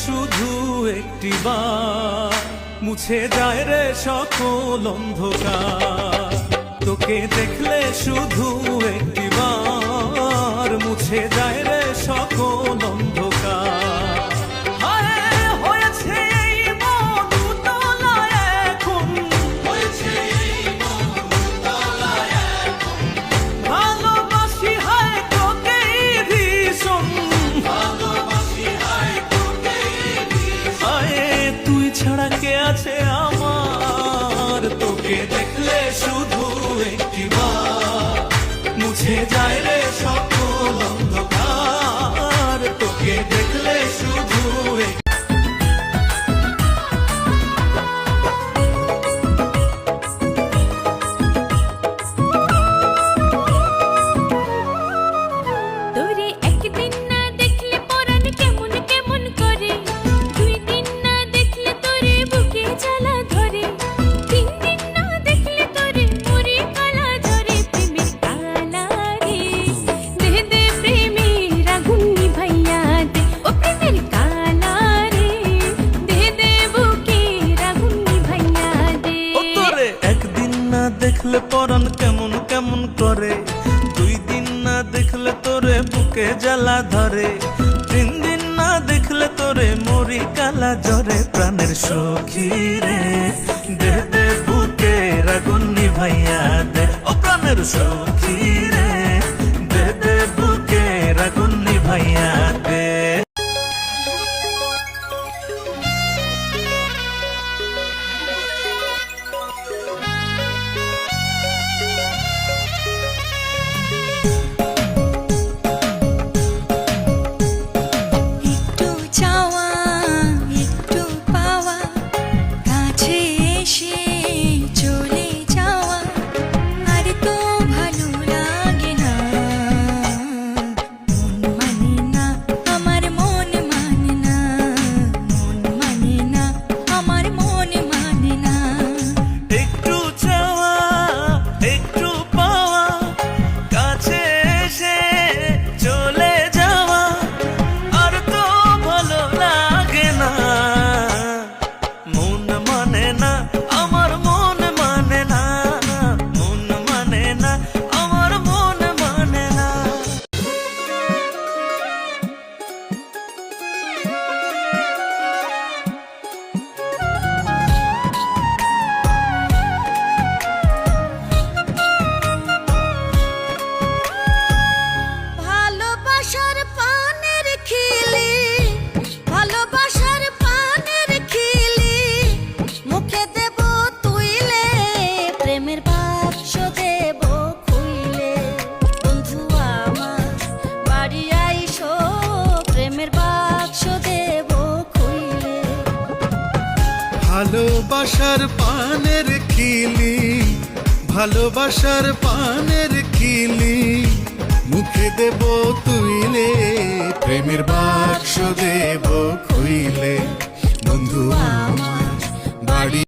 শুধু একটি বার মুছে যায় রে সকল অন্ধকার। তোকে দেখলে শুধু একটি বার মুছে যায় রে সকল অন্ধকার। ছাড়া কে আছে আমার, তোকে দেখলে শুধু একটি বার মুছে যায় রে সকল অন্ধকার। তোকে দেখলে শুধু দেখলে পরাণ কেমন কেমন করে, 2 দিন না দেখলে তোরে বুকে জ্বালা ধরে, 3 দিন না দেখলে তোরে মরি কালা জ্বরে। প্রাণের সখী রে দে দে বুকে আগুন নিভাইয়া দে, ও প্রাণের সখী রে দে দে বুকে আগুন নিভাইয়া দে। ভালোবাসার পানের খিলি, ভালোবাসার পানের খিলি মুখে দেব তুইলে, প্রেমের বাক্স দেব খুইলে বন্ধু আমার বাড়ি।